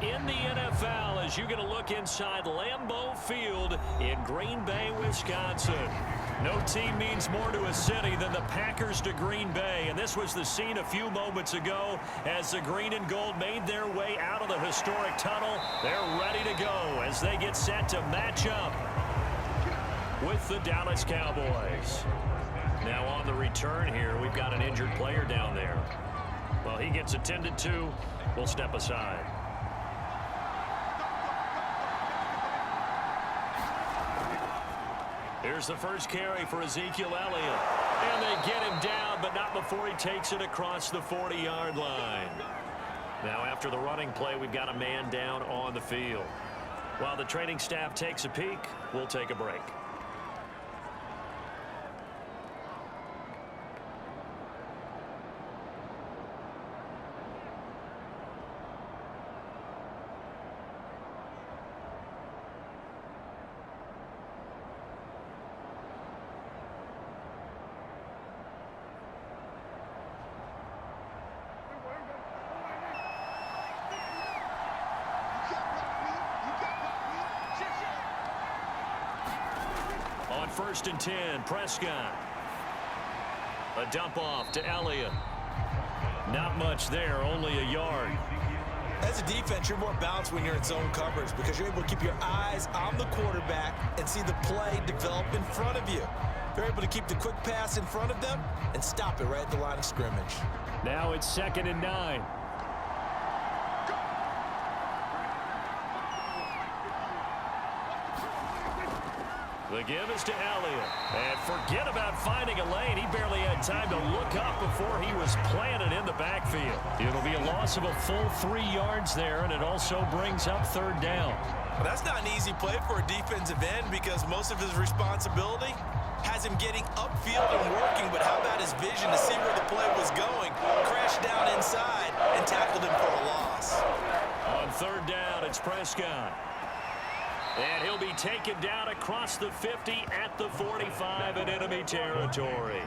in the NFL as you get a look inside Lambeau Field in Green Bay, Wisconsin. No team means more to a city than the Packers to Green Bay, and this was the scene a few moments ago as the green and gold made their way out of the historic tunnel. They're ready to go as they get set to match up with the Dallas Cowboys. Now on the return here, we've got an injured player down there. Well, he gets attended to. We'll step aside. Here's the first carry for Ezekiel Elliott. And they get him down, but not before he takes it across the 40-yard line. Now after the running play, we've got a man down on the field. While the training staff takes a peek, we'll take a break. First and 10, Prescott. A dump off to Elliott. Not much there, only a yard. As a defense, you're more balanced when you're in zone coverage because you're able to keep your eyes on the quarterback and see the play develop in front of you. You're able to keep the quick pass in front of them and stop it right at the line of scrimmage. Now it's 2nd and 9. The give is to Elliott. And forget about finding a lane. He barely had time to look up before he was planted in the backfield. It'll be a loss of a full 3 yards there, and it also brings up 3rd down. Well, that's not an easy play for a defensive end because most of his responsibility has him getting upfield and working, but how about his vision to see where the play was going, crashed down inside, and tackled him for a loss. On 3rd down, it's Prescott. And he'll be taken down across the 50 at the 45 in enemy territory.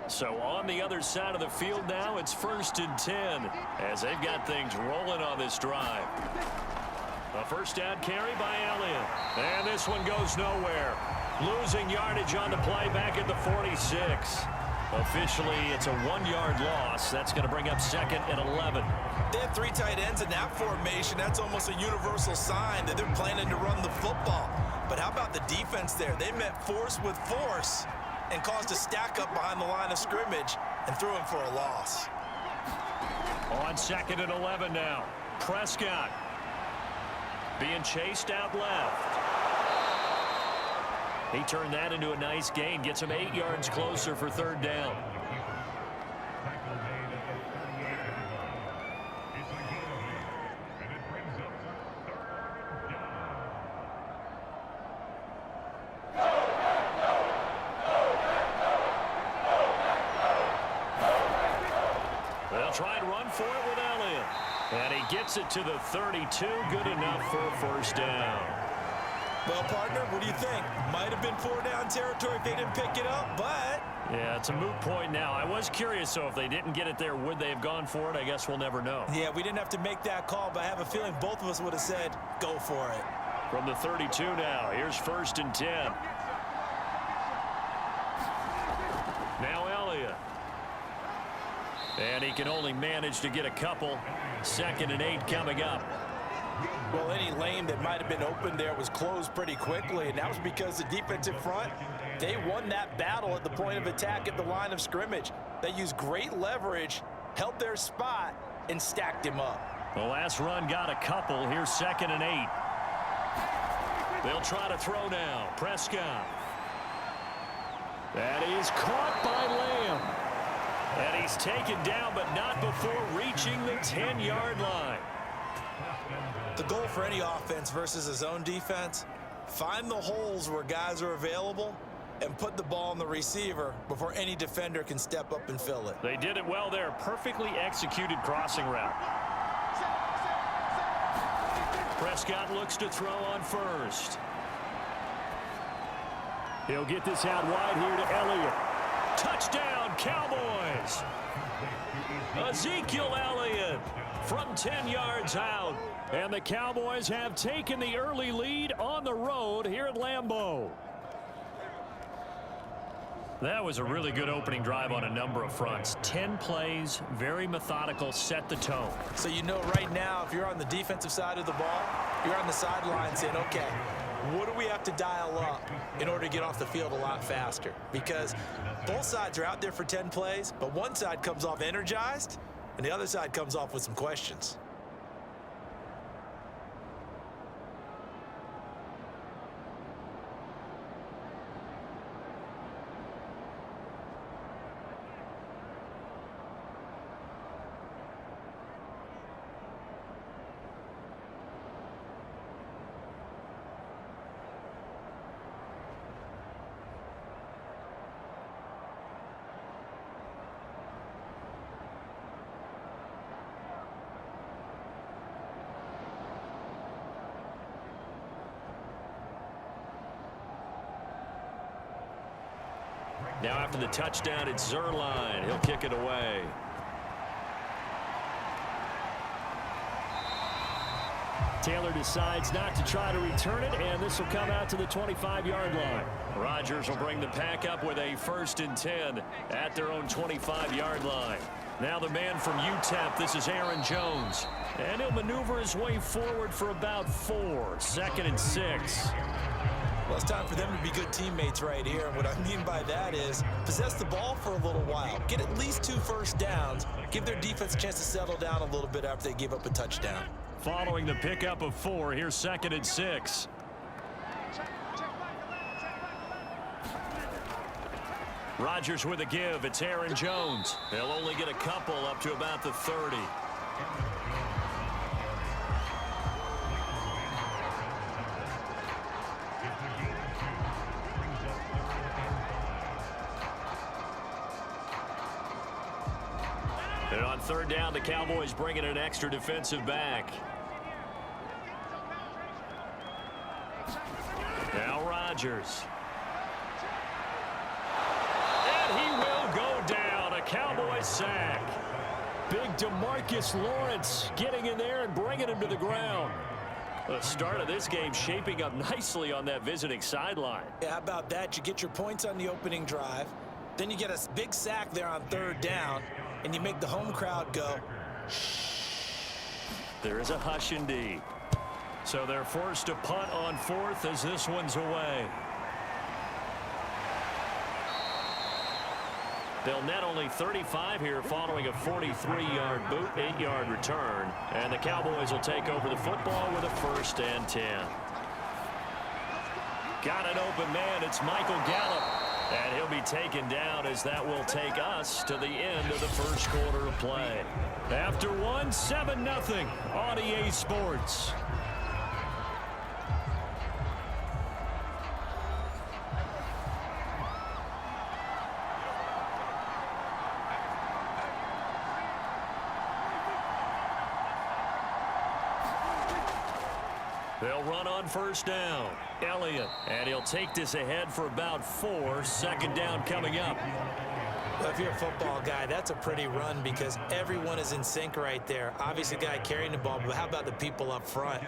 So on the other side of the field now, it's 1st and 10 as they've got things rolling on this drive. A first down carry by Elliott. And this one goes nowhere. Losing yardage on the play back at the 46. Officially, it's a 1-yard loss. That's going to bring up 2nd and 11. They have 3 tight ends in that formation. That's almost a universal sign that they're planning to run the football. But how about the defense there? They met force with force and caused a stack up behind the line of scrimmage and threw him for a loss. On 2nd and 11 now. Prescott being chased out left. He turned that into a nice gain. Gets him 8 yards closer for 3rd down. They'll try and run for it with Elliott. And he gets it to the 32. Good enough for a 1st down. Well, partner, what do you think? Might have been 4-down territory if they didn't pick it up, but... Yeah, it's a moot point now. I was curious, so if they didn't get it there, would they have gone for it? I guess we'll never know. Yeah, we didn't have to make that call, but I have a feeling both of us would have said, go for it. From the 32 now, here's 1st and 10. Now Elliott. And he can only manage to get a couple. 2nd and 8 coming up. Well, any lane that might have been open there was closed pretty quickly, and that was because the defensive front, they won that battle at the point of attack at the line of scrimmage. They used great leverage, held their spot, and stacked him up. The last run got a couple. Here's 2nd and 8. They'll try to throw now. Prescott. That is caught by Lamb. And he's taken down, but not before reaching the 10-yard line. The goal for any offense versus a zone defense, find the holes where guys are available and put the ball on the receiver before any defender can step up and fill it. They did it well there. Perfectly executed crossing route. Prescott looks to throw on 1st. He'll get this out wide here to Elliott. Touchdown, Cowboys! Ezekiel Elliott from 10 yards out. And the Cowboys have taken the early lead on the road here at Lambeau. That was a really good opening drive on a number of fronts. 10 plays, very methodical, set the tone. So you know right now, if you're on the defensive side of the ball, you're on the sideline saying, okay, what do we have to dial up in order to get off the field a lot faster? Because both sides are out there for 10 plays, but one side comes off energized, and the other side comes off with some questions. Now after the touchdown, it's Zerline. He'll kick it away. Taylor decides not to try to return it, and this will come out to the 25-yard line. Rodgers will bring the pack up with a 1st and 10 at their own 25-yard line. Now the man from UTEP, this is Aaron Jones. And he'll maneuver his way forward for about 4. 2nd and 6. Well, it's time for them to be good teammates right here. And what I mean by that is possess the ball for a little while. Get at least 2 first downs. Give their defense a chance to settle down a little bit after they give up a touchdown. Following the pickup of 4, here's 2nd and 6. Rodgers with a give. It's Aaron Jones. They'll only get a couple up to about the 30. And on 3rd down, the Cowboys bringing an extra defensive back. Now Rodgers. And he will go down. A Cowboys sack. Big DeMarcus Lawrence getting in there and bringing him to the ground. The start of this game shaping up nicely on that visiting sideline. Yeah, how about that? You get your points on the opening drive. Then you get a big sack there on 3rd down. And you make the home crowd go, shh. There is a hush indeed. So they're forced to punt on 4th as this one's away. They'll net only 35 here following a 43-yard boot, 8-yard return. And the Cowboys will take over the football with a 1st and 10. Got an open man. It's Michael Gallup. And he'll be taken down as that will take us to the end of the 1st quarter of play. After 1, 7-0 on EA Sports. They'll run on 1st down. Elliott, and he'll take this ahead for about 4. 2nd down coming up. Well, if you're a football guy, that's a pretty run because everyone is in sync right there. Obviously, the guy carrying the ball, but how about the people up front?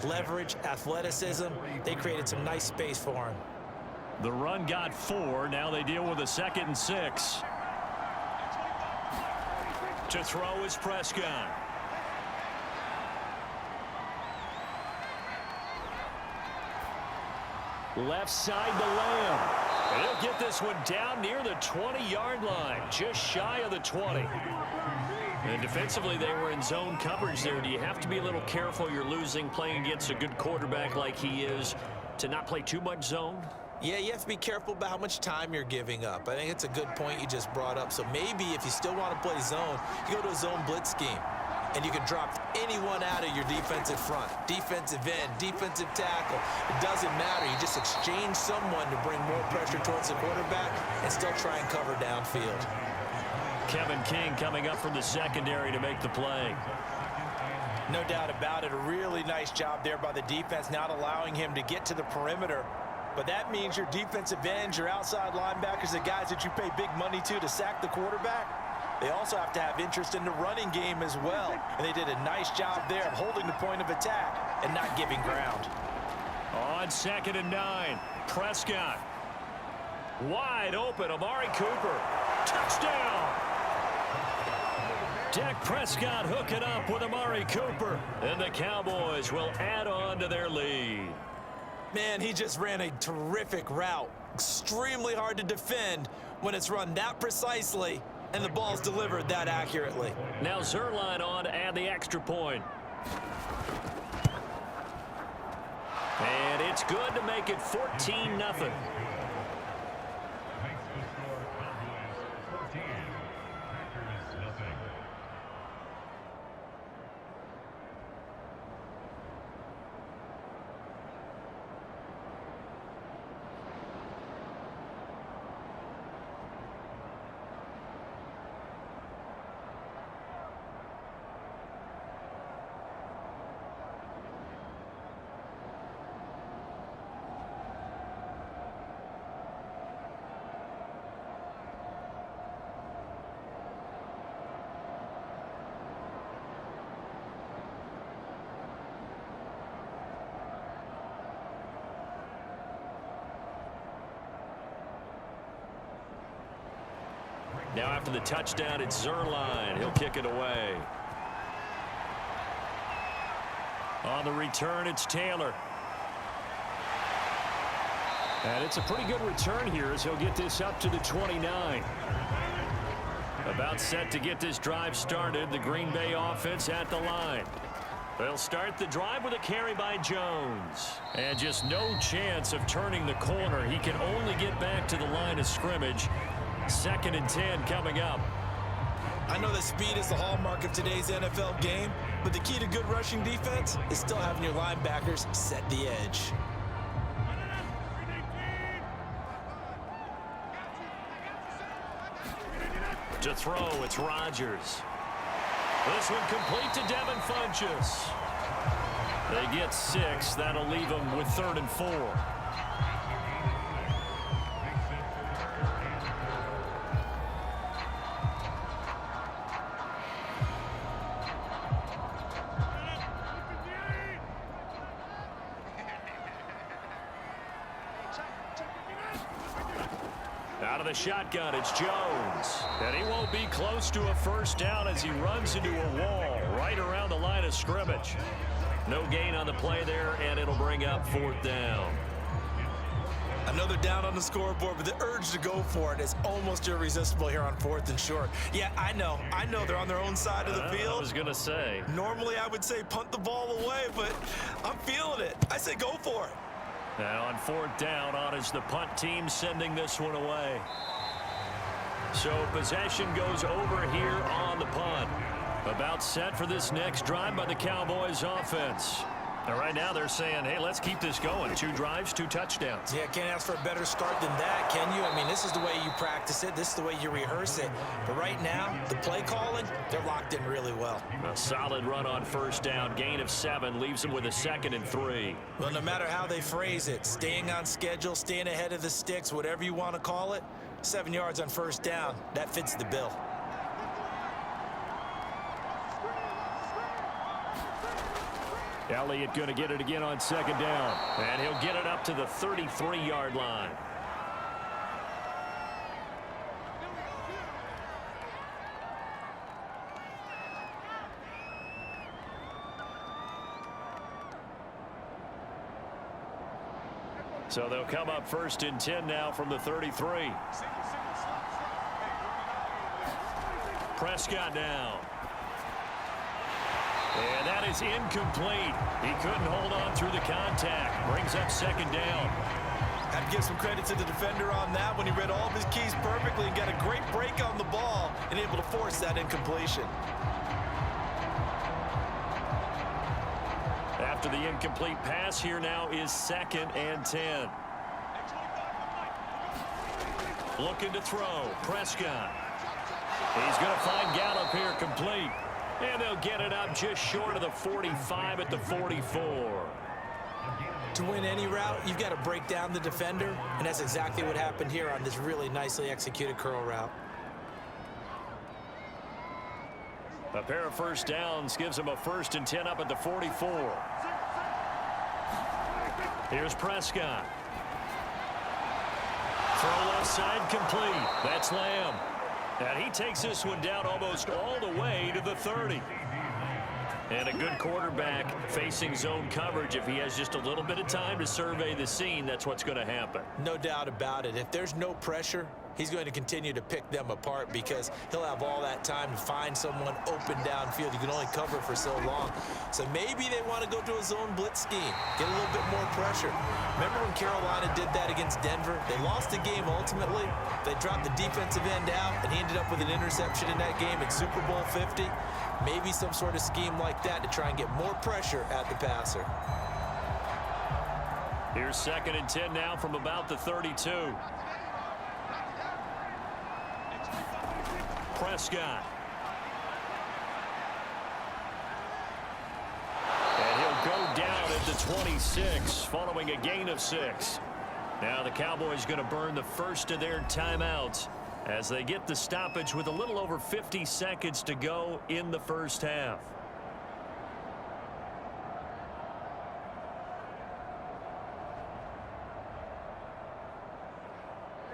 Leverage, athleticism, they created some nice space for him. The run got 4. Now they deal with a 2nd and 6. To throw is Prescott. Left side to Lamb. And he'll get this one down near the 20-yard line, just shy of the 20. And defensively, they were in zone coverage there. Do you have to be a little careful? You're losing, playing against a good quarterback like he is, to not play too much zone? Yeah, you have to be careful about how much time you're giving up. I think it's a good point you just brought up. So maybe if you still want to play zone, you go to a zone blitz scheme. And you can drop anyone out of your defensive front. Defensive end, defensive tackle. It doesn't matter. You just exchange someone to bring more pressure towards the quarterback and still try and cover downfield. Kevin King coming up from the secondary to make the play. No doubt about it. A really nice job there by the defense, not allowing him to get to the perimeter but that means your defensive ends, your outside linebackers, the guys that you pay big money to sack the quarterback, they also have to have interest in the running game as well. And they did a nice job there of holding the point of attack and not giving ground. On 2nd and 9, Prescott. Wide open, Amari Cooper. Touchdown! Dak Prescott hooking up with Amari Cooper. And the Cowboys will add on to their lead. Man, he just ran a terrific route. Extremely hard to defend when it's run that precisely and the ball's delivered that accurately. Now Zerline on to add the extra point. And it's good to make it 14-0. Now after the touchdown, it's Zerline. He'll kick it away. On the return, it's Taylor. And it's a pretty good return here as he'll get this up to the 29. About set to get this drive started. The Green Bay offense at the line. They'll start the drive with a carry by Jones. And just no chance of turning the corner. He can only get back to the line of scrimmage. 2nd and 10 coming up. I know that speed is the hallmark of today's NFL game, but the key to good rushing defense is still having your linebackers set the edge. To throw, it's Rodgers. This one complete to Devin Funchess. They get 6. That'll leave them with 3rd and 4. Out of the shotgun, it's Jones. And he won't be close to a first down as he runs into a wall right around the line of scrimmage. No gain on the play there, and it'll bring up 4th down. Another down on the scoreboard, but the urge to go for it is almost irresistible here on 4th and short. Yeah, I know they're on their own side of the field. I was going to say. Normally I would say punt the ball away, but I'm feeling it. I say go for it. And on 4th down, on is the punt team sending this one away. So possession goes over here on the punt. About set for this next drive by the Cowboys offense. And right now they're saying, hey, let's keep this going. 2 drives, 2 touchdowns. Yeah, can't ask for a better start than that, can you? I mean, this is the way you practice it. This is the way you rehearse it. But right now, the play calling, they're locked in really well. A solid run on 1st down. Gain of 7 leaves them with a 2nd and 3. Well, no matter how they phrase it, staying on schedule, staying ahead of the sticks, whatever you want to call it, 7 yards on 1st down, that fits the bill. Elliott going to get it again on 2nd down. And he'll get it up to the 33-yard line. So they'll come up 1st and 10 now from the 33. Prescott now. And that is incomplete. He couldn't hold on through the contact. Brings up 2nd down. Have to give some credit to the defender on that when he read all of his keys perfectly and got a great break on the ball and able to force that incompletion. After the incomplete pass, here now is 2nd and 10. Looking to throw. Prescott. He's going to find Gallup here complete. And they'll get it up just short of the 45 at the 44. To win any route, you've got to break down the defender, and that's exactly what happened here on this really nicely executed curl route. A pair of first downs gives him a 1st and 10 up at the 44. Here's Prescott. Throw left side complete. That's Lamb. And he takes this one down almost all the way to the 30. And a good quarterback facing zone coverage. If he has just a little bit of time to survey the scene, that's what's going to happen. No doubt about it. If there's no pressure, he's going to continue to pick them apart because he'll have all that time to find someone open downfield. You can only cover for so long. So maybe they want to go to a zone blitz scheme, get a little bit more pressure. Remember when Carolina did that against Denver? They lost the game ultimately. They dropped the defensive end out, and he ended up with an interception in that game in Super Bowl 50. Maybe some sort of scheme like that to try and get more pressure at the passer. Here's 2nd and 10 now from about the 32. Prescott. And he'll go down at the 26 following a gain of 6. Now the Cowboys going to burn the first of their timeouts as they get the stoppage with a little over 50 seconds to go in the first half.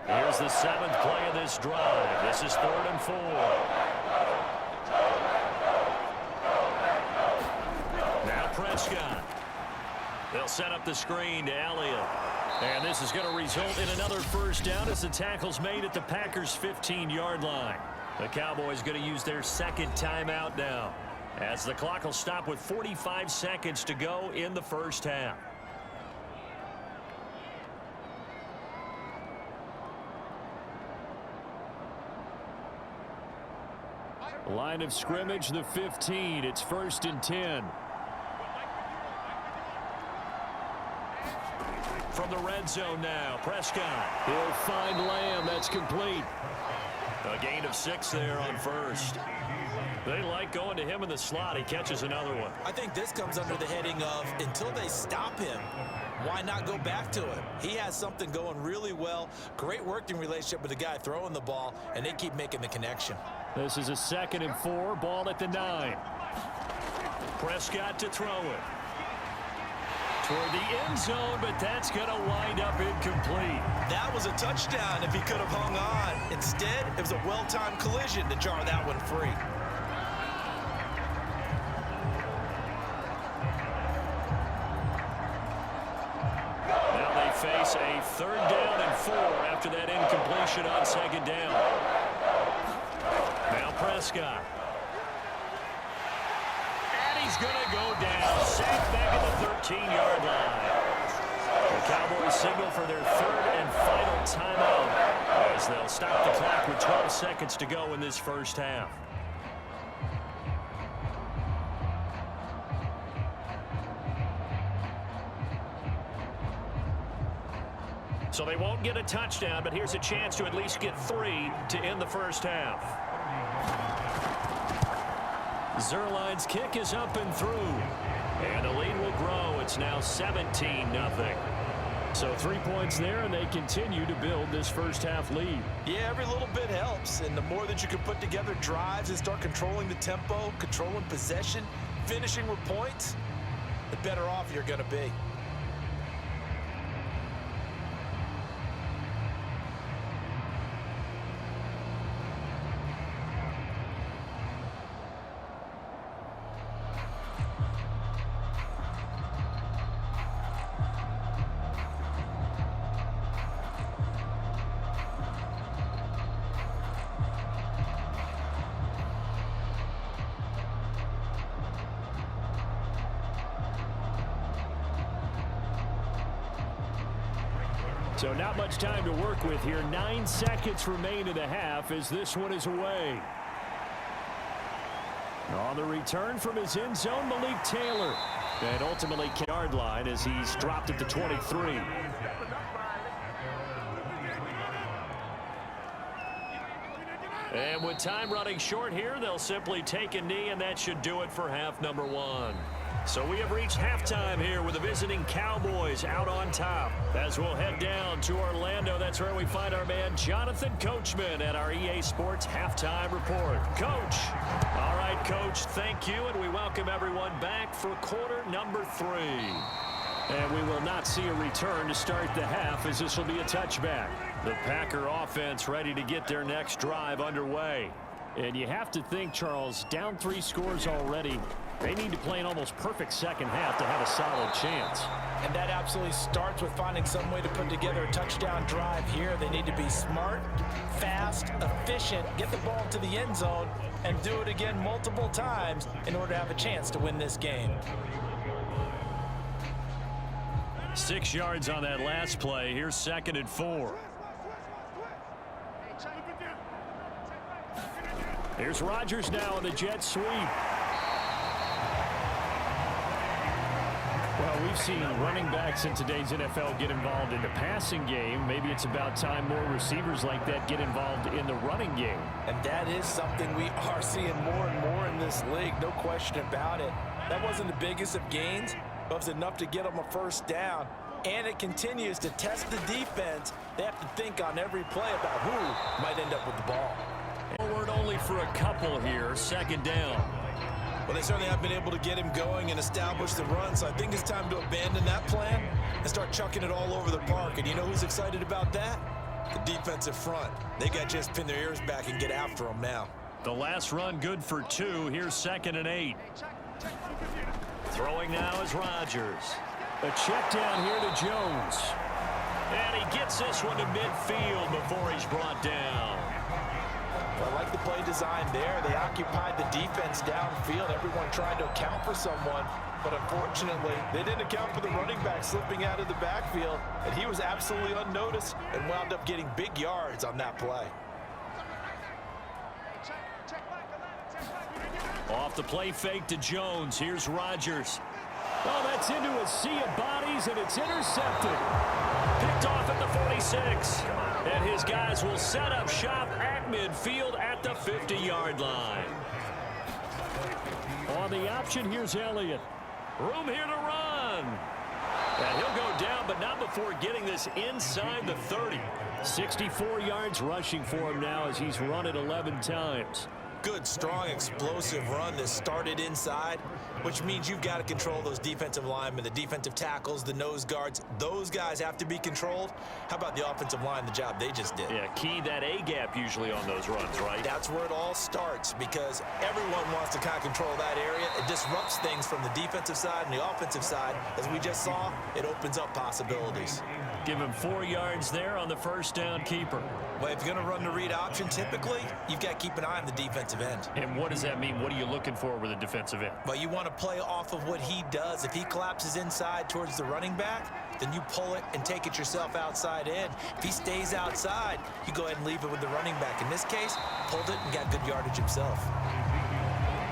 Here's the 7th play of this drive. This is 3rd and 4. Now Prescott. They'll set up the screen to Elliott. And this is going to result in another first down as the tackle's made at the Packers' 15-yard line. The Cowboys going to use their 2nd timeout now, as the clock will stop with 45 seconds to go in the first half. Line of scrimmage, the 15. It's 1st and 10. From the red zone now, Prescott. He'll find Lamb. That's complete. A gain of 6 there on 1st. They like going to him in the slot. He catches another one. I think this comes under the heading of until they stop him, why not go back to him? He has something going really well. Great working relationship with the guy throwing the ball, and they keep making the connection. This is a 2nd and 4. Ball at the 9. Prescott to throw it. Toward the end zone, but that's going to wind up incomplete. That was a touchdown if he could have hung on. Instead, it was a well-timed collision to jar that one free. Now they face a 3rd down and 4 after that incompletion on 2nd down. Now Prescott. He's going to go down, sacked back at the 13-yard line. The Cowboys signal for their 3rd and final timeout as they'll stop the clock with 12 seconds to go in this first half. So they won't get a touchdown, but here's a chance to at least get 3 to end the first half. Zerline's kick is up and through. And the lead will grow. It's now 17-0. So 3 points there, and they continue to build this first half lead. Yeah, every little bit helps. And the more that you can put together drives and start controlling the tempo, controlling possession, finishing with points, the better off you're going to be. So not much time to work with here. 9 seconds remain in the half as this one is away. On the return from his end zone, Malik Taylor. And ultimately, yard line as he's dropped at the 23. And with time running short here, they'll simply take a knee, and that should do it for half number 1. So we have reached halftime here with the visiting Cowboys out on top. As we'll head down to Orlando, that's where we find our man Jonathan Coachman at our EA Sports Halftime Report. Coach. All right, Coach, thank you, and we welcome everyone back for quarter number 3. And we will not see a return to start the half, as this will be a touchback. The Packer offense ready to get their next drive underway. And you have to think, Charles, down 3 scores already. They need to play an almost perfect second half to have a solid chance. And that absolutely starts with finding some way to put together a touchdown drive here. They need to be smart, fast, efficient, get the ball to the end zone, and do it again multiple times in order to have a chance to win this game. 6 yards on that last play. Here's 2nd and 4. Here's Rodgers now in the jet sweep. Well, we've seen running backs in today's NFL get involved in the passing game. Maybe it's about time more receivers like that get involved in the running game. And that is something we are seeing more and more in this league, no question about it. That wasn't the biggest of gains, but it was enough to get them a first down. And it continues to test the defense. They have to think on every play about who might end up with the ball. Forward only for a couple here, 2nd down. Well, they certainly have been able to get him going and establish the run, so I think it's time to abandon that plan and start chucking it all over the park. And you know who's excited about that? The defensive front. They got to just pin their ears back and get after them now. The last run good for 2. Here's 2nd and 8. Throwing now is Rodgers. A check down here to Jones. And he gets this one to midfield before he's brought down. Well, I like the play design there. They occupied the defense downfield. Everyone tried to account for someone, but unfortunately, they didn't account for the running back slipping out of the backfield, and he was absolutely unnoticed and wound up getting big yards on that play. Off the play fake to Jones. Here's Rodgers. Oh, that's into a sea of bodies, and it's intercepted. Picked off at the 46. And his guys will set up shop at midfield at the 50-yard line. On the option, here's Elliott. Room here to run. And he'll go down, but not before getting this inside the 30. 64 yards rushing for him now as he's run it 11 times. Good, strong, explosive run that started inside, which means you've got to control those defensive linemen, the defensive tackles, the nose guards. Those guys have to be controlled. How about the offensive line, the job they just did? Yeah, key that A-gap usually on those runs, right? That's where it all starts because everyone wants to kind of control that area. It disrupts things from the defensive side and the offensive side. As we just saw, it opens up possibilities. Give him 4 yards there on the first down keeper. Well, if you're going to run the read option, typically, you've got to keep an eye on the defensive end. And what does that mean? What are you looking for with a defensive end? Well, you want to play off of what he does. If he collapses inside towards the running back, then you pull it and take it yourself outside in. If he stays outside, you go ahead and leave it with the running back. In this case, pulled it and got good yardage himself.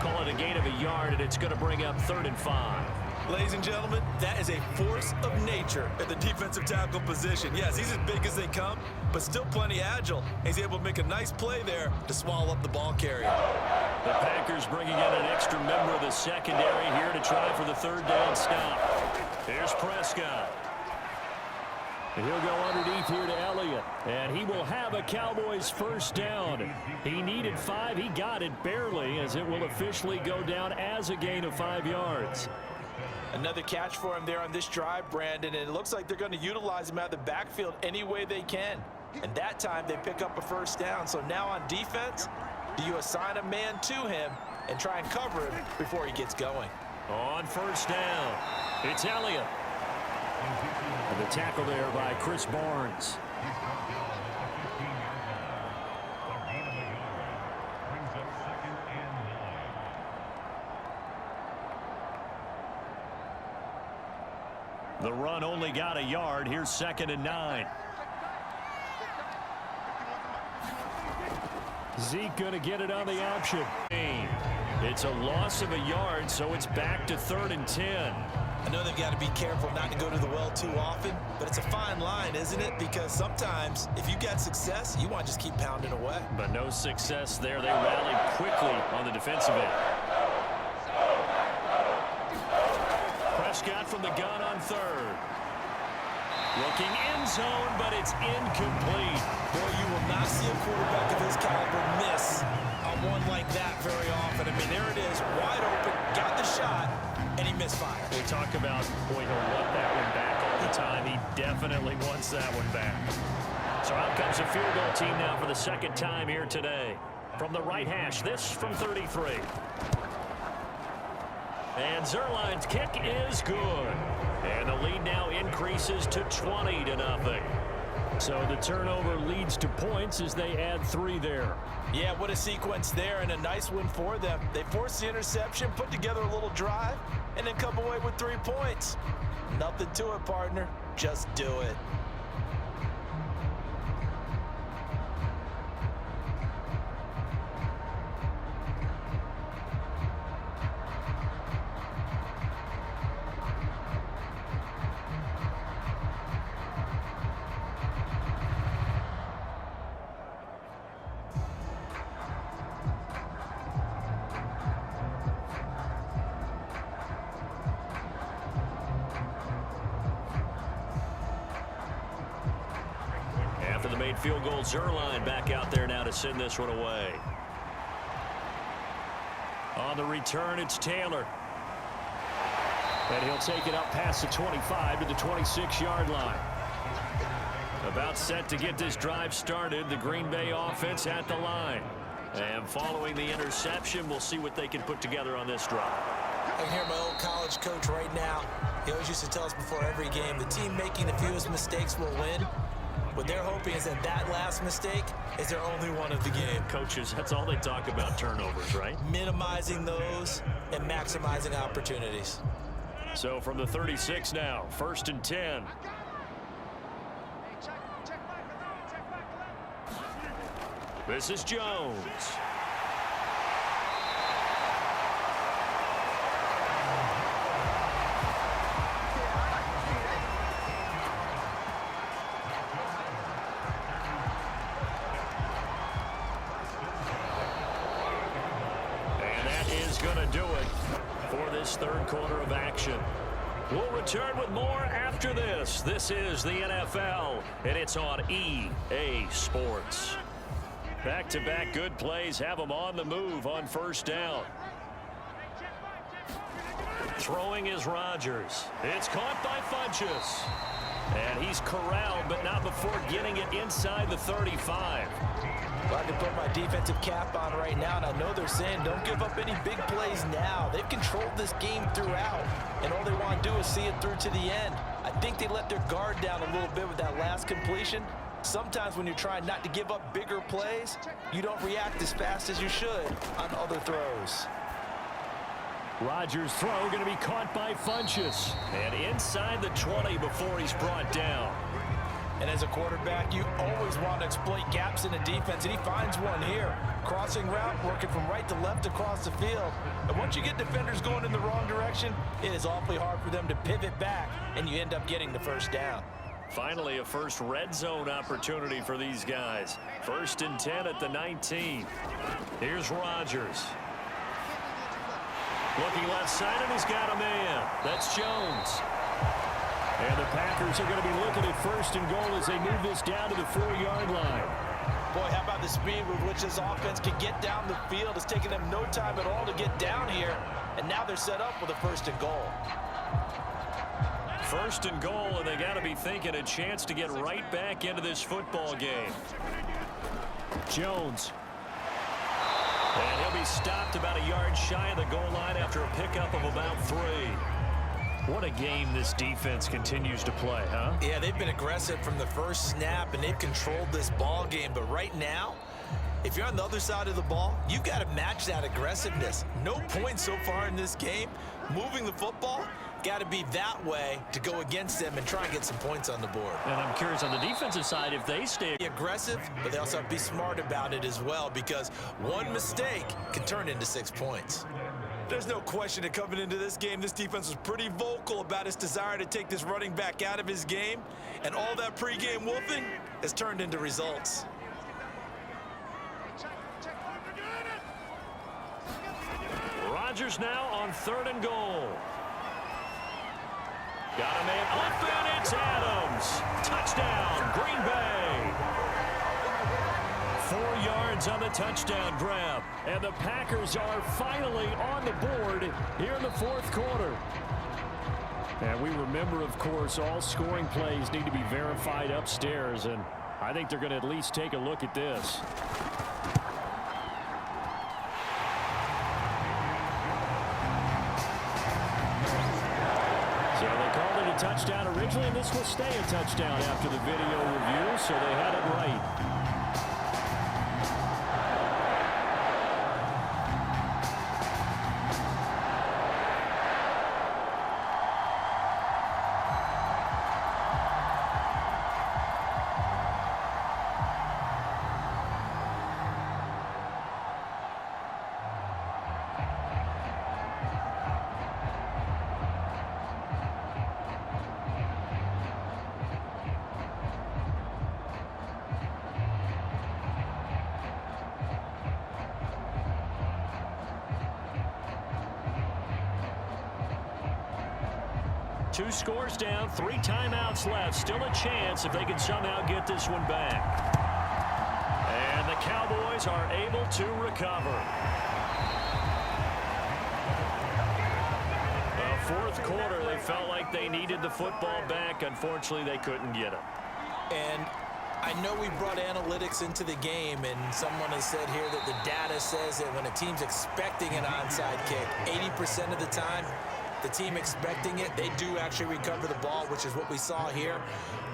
Call it a gain of a yard, and it's going to bring up 3rd and 5. Ladies and gentlemen, that is a force of nature at the defensive tackle position. Yes, he's as big as they come, but still plenty agile. He's able to make a nice play there to swallow up the ball carrier. The Packers bringing in an extra member of the secondary here to try for the 3rd down stop. Here's Prescott. He'll go underneath here to Elliott, and he will have a Cowboys first down. He needed 5. He got it barely, as it will officially go down as a gain of 5 yards. Another catch for him there on this drive, Brandon, and it looks like they're going to utilize him out of the backfield any way they can. And that time they pick up a first down. So now on defense, do you assign a man to him and try and cover him before he gets going? On first down, it's Elliott. And the tackle there by Chris Barnes. The run only got a yard. Here's 2nd and 9. Zeke going to get it on the option. It's a loss of a yard, so it's back to 3rd and 10. I know they've got to be careful not to go to the well too often, but it's a fine line, isn't it? Because sometimes if you got success, you want to just keep pounding away. But no success there. They rallied quickly on the defensive end. Prescott from the gun on third. Looking end zone, but it's incomplete. Boy, you will not see a quarterback of his caliber miss on one like that very often. I mean, there it is, wide open, got the shot, and he misfired. We talk about, boy, he'll want that one back all the time. He definitely wants that one back. So out comes a field goal team now for the second time here today. From the right hash, this from 33. And Zerline's kick is good. And the lead now increases to 20-0. So the turnover leads to points as they add 3 there. Yeah, what a sequence there, and a nice one for them. They forced the interception, put together a little drive, and then come away with 3 points. Nothing to it, partner. Just do it. After the made field goal, Zerline back out there now to send this one away. On the return, it's Taylor. And he'll take it up past the 25 to the 26-yard line. About set to get this drive started, the Green Bay offense at the line. And following the interception, we'll see what they can put together on this drive. I can hear my old college coach right now. He always used to tell us before every game, the team making the fewest mistakes will win. What they're hoping is that that last mistake is their only one of the game. Coaches, that's all they talk about, turnovers, right? Minimizing those and maximizing opportunities. So from the 36 now, 1st and 10. This is Jones. Going to do it for this third quarter of action. We'll return with more after this. This is the NFL, and it's on EA Sports. Back-to-back good plays have them on the move on first down. Throwing is Rodgers. It's caught by Funchess. And he's corralled, but not before getting it inside the 35. Well, I can put my defensive cap on right now, and I know they're saying don't give up any big plays now. They've controlled this game throughout, and all they want to do is see it through to the end. I think they let their guard down a little bit with that last completion. Sometimes when you're trying not to give up bigger plays, you don't react as fast as you should on other throws. Rodgers' throw going to be caught by Funchess. And inside the 20 before he's brought down. And as a quarterback, you always want to exploit gaps in the defense, and he finds one here. Crossing route, working from right to left across the field. And once you get defenders going in the wrong direction, it is awfully hard for them to pivot back, and you end up getting the first down. Finally, a first red zone opportunity for these guys. 1st and 10 at the 19. Here's Rodgers. Looking left side, and he's got a man. That's Jones. And the Packers are going to be looking at 1st and goal as they move this down to the 4-yard line. Boy, how about the speed with which this offense can get down the field? It's taken them no time at all to get down here. And now they're set up with a 1st and goal. 1st and goal, and they got to be thinking a chance to get right back into this football game. Jones. And he'll be stopped about a yard shy of the goal line after a pickup of about 3. What a game this defense continues to play, huh? Yeah, they've been aggressive from the first snap, and they've controlled this ball game. But right now, if you're on the other side of the ball, you've got to match that aggressiveness. No points so far in this game. Moving the football, got to be that way to go against them and try and get some points on the board. And I'm curious on the defensive side if they stay aggressive, but they also have to be smart about it as well, because one mistake can turn into 6 points. There's no question that coming into this game, this defense was pretty vocal about its desire to take this running back out of his game, and all that pregame wolfing has turned into results. Rodgers now on 3rd and goal. Got a man open. It's Adams. Touchdown, Green Bay. 4 yards on the touchdown grab. And the Packers are finally on the board here in the fourth quarter. And we remember, of course, all scoring plays need to be verified upstairs. And I think they're going to at least take a look at this. So they called it a touchdown originally, and this will stay a touchdown after the video review, so they had it right. Two scores down, 3 timeouts left. Still a chance if they can somehow get this one back. And the Cowboys are able to recover. Fourth quarter, they felt like they needed the football back. Unfortunately, they couldn't get it. And I know we brought analytics into the game, and someone has said here that the data says that when a team's expecting an onside kick, 80% of the time, the team expecting it, they do actually recover the ball, which is what we saw here.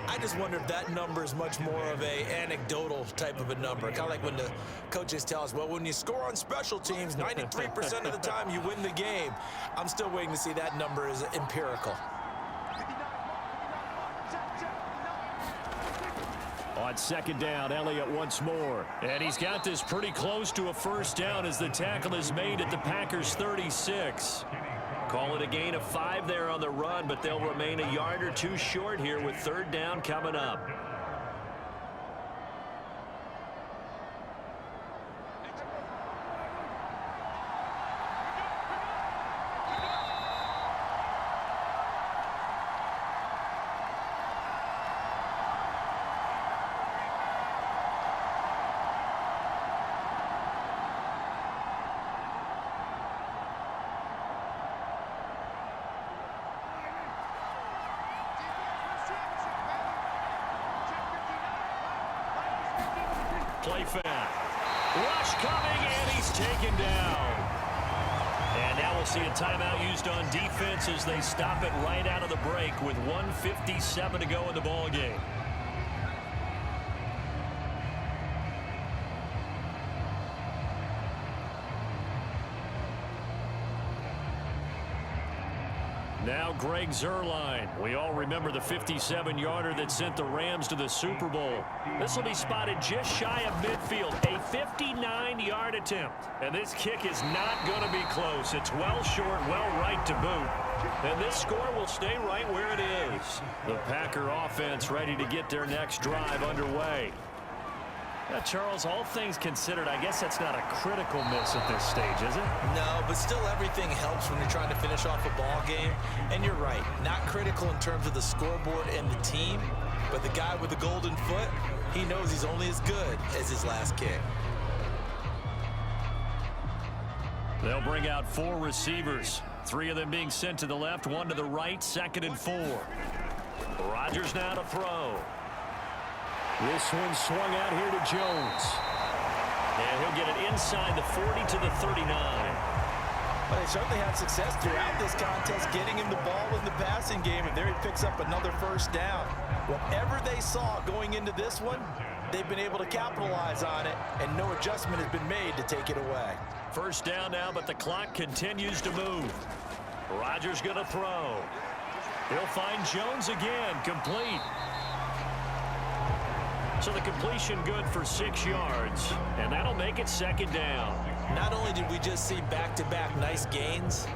I just wonder if that number is much more of a anecdotal type of a number. Kind of like when the coaches tell us, well, when you score on special teams, 93% of the time you win the game. I'm still waiting to see that number is empirical. On second down, Elliott once more. And he's got this pretty close to a first down as the tackle is made at the Packers' 36. Call it a gain of 5 there on the run, but they'll remain a yard or two short here with third down coming up. Play fast. Rush coming, and he's taken down. And now we'll see a timeout used on defense as they stop it right out of the break with 1:57 to go in the ball game. Now Greg Zuerlein. We all remember the 57-yarder that sent the Rams to the Super Bowl. This will be spotted just shy of midfield. A 59-yard attempt. And this kick is not going to be close. It's well short, well right to boot. And this score will stay right where it is. The Packer offense ready to get their next drive underway. Now, Charles, all things considered, I guess that's not a critical miss at this stage, is it? No, but still everything helps when you're trying to finish off a ball game. And you're right, not critical in terms of the scoreboard and the team, but the guy with the golden foot, he knows he's only as good as his last kick. They'll bring out 4 receivers, 3 of them being sent to the left, 1 to the right, 2nd and 4. Rodgers now to throw. This one swung out here to Jones. And he'll get it inside the 40 to the 39. Well, they certainly had success throughout this contest getting him the ball in the passing game, and there he picks up another first down. Whatever they saw going into this one, they've been able to capitalize on it, and no adjustment has been made to take it away. First down now, but the clock continues to move. Rodgers going to throw. He'll find Jones again, complete. So the completion good for 6 yards, and that'll make it 2nd down. Not only did we just see back-to-back nice gains,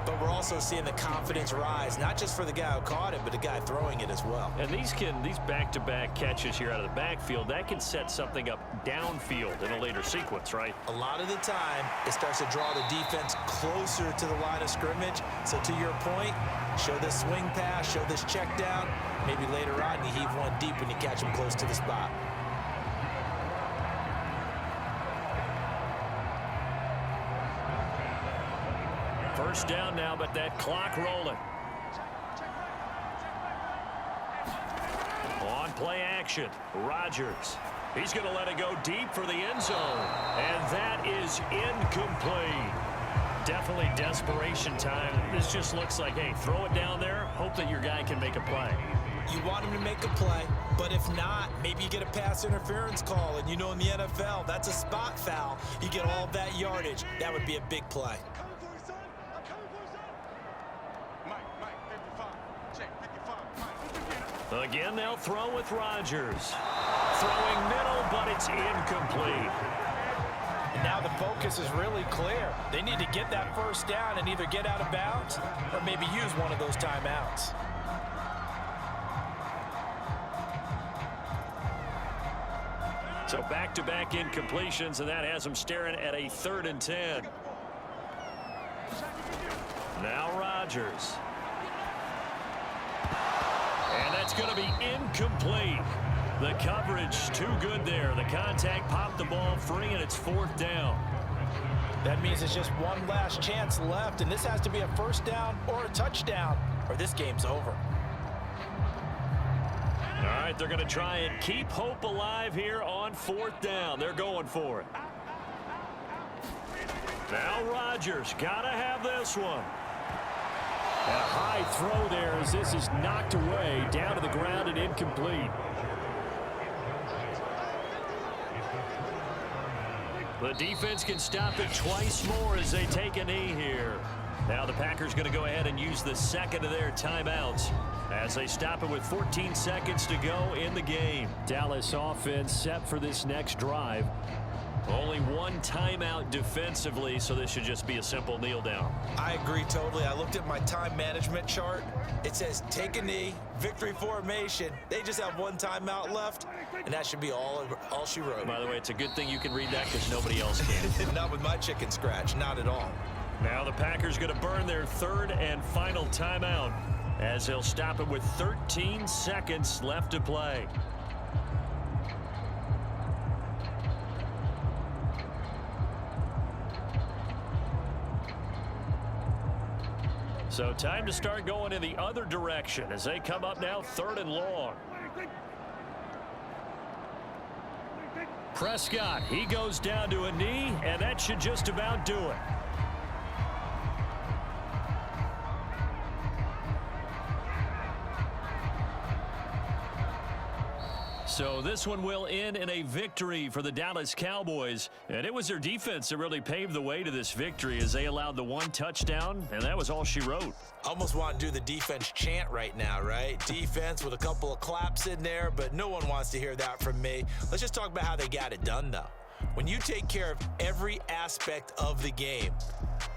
But we're also seeing the confidence rise, not just for the guy who caught it, but the guy throwing it as well. And these back-to-back catches here out of the backfield, that can set something up downfield in a later sequence, right? A lot of the time, it starts to draw the defense closer to the line of scrimmage. So to your point, show this swing pass, show this check down. Maybe later on you heave one deep when you catch him close to the spot. First down now, but that clock rolling. On play action, Rodgers. He's going to let it go deep for the end zone. And that is incomplete. Definitely desperation time. This just looks like, hey, throw it down there, hope that your guy can make a play. You want him to make a play, but if not, maybe you get a pass interference call. And you know in the NFL, that's a spot foul. You get all of that yardage. That would be a big play. Again, they'll throw with Rodgers. Throwing middle, but it's incomplete. And now the focus is really clear. They need to get that first down and either get out of bounds or maybe use one of those timeouts. So back-to-back incompletions, and that has them staring at a 3rd and 10. Now Rodgers. And that's going to be incomplete. The coverage too good there. The contact popped the ball free, and it's 4th down. That means it's just one last chance left, and this has to be a first down or a touchdown, or this game's over. All right, they're going to try and keep hope alive here on 4th down. They're going for it. Now Rodgers, got to have this one. And a high throw there as this is knocked away, down to the ground and incomplete. The defense can stop it twice more as they take a knee here. Now the Packers going to go ahead and use the second of their timeouts as they stop it with 14 seconds to go in the game. Dallas offense set for this next drive. Only one timeout defensively, so this should just be a simple kneel down. I agree totally. I looked at my time management chart. It says take a knee, victory formation. They just have one timeout left, and that should be all she wrote. By the way, it's a good thing you can read that because nobody else can. Not with my chicken scratch, not at all. Now the Packers going to burn their 3rd and final timeout as they'll stop it with 13 seconds left to play. So time to start going in the other direction as they come up now 3rd and long. Prescott, he goes down to a knee, and that should just about do it. So this one will end in a victory for the Dallas Cowboys. And it was their defense that really paved the way to this victory as they allowed the one touchdown, and that was all she wrote. Almost want to do the defense chant right now, right? Defense with a couple of claps in there, but no one wants to hear that from me. Let's just talk about how they got it done, though. When you take care of every aspect of the game,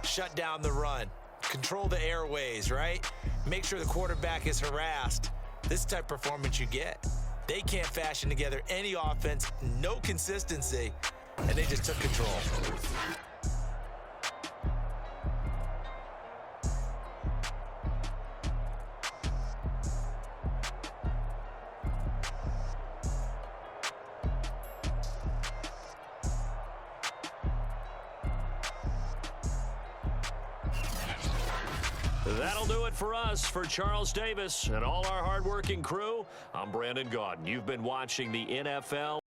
shut down the run, control the airways, right? Make sure the quarterback is harassed. This type of performance you get. They can't fashion together any offense, no consistency, and they just took control. That'll do it for us. For Charles Davis and all our hardworking crew, I'm Brandon Gaudin. You've been watching the NFL.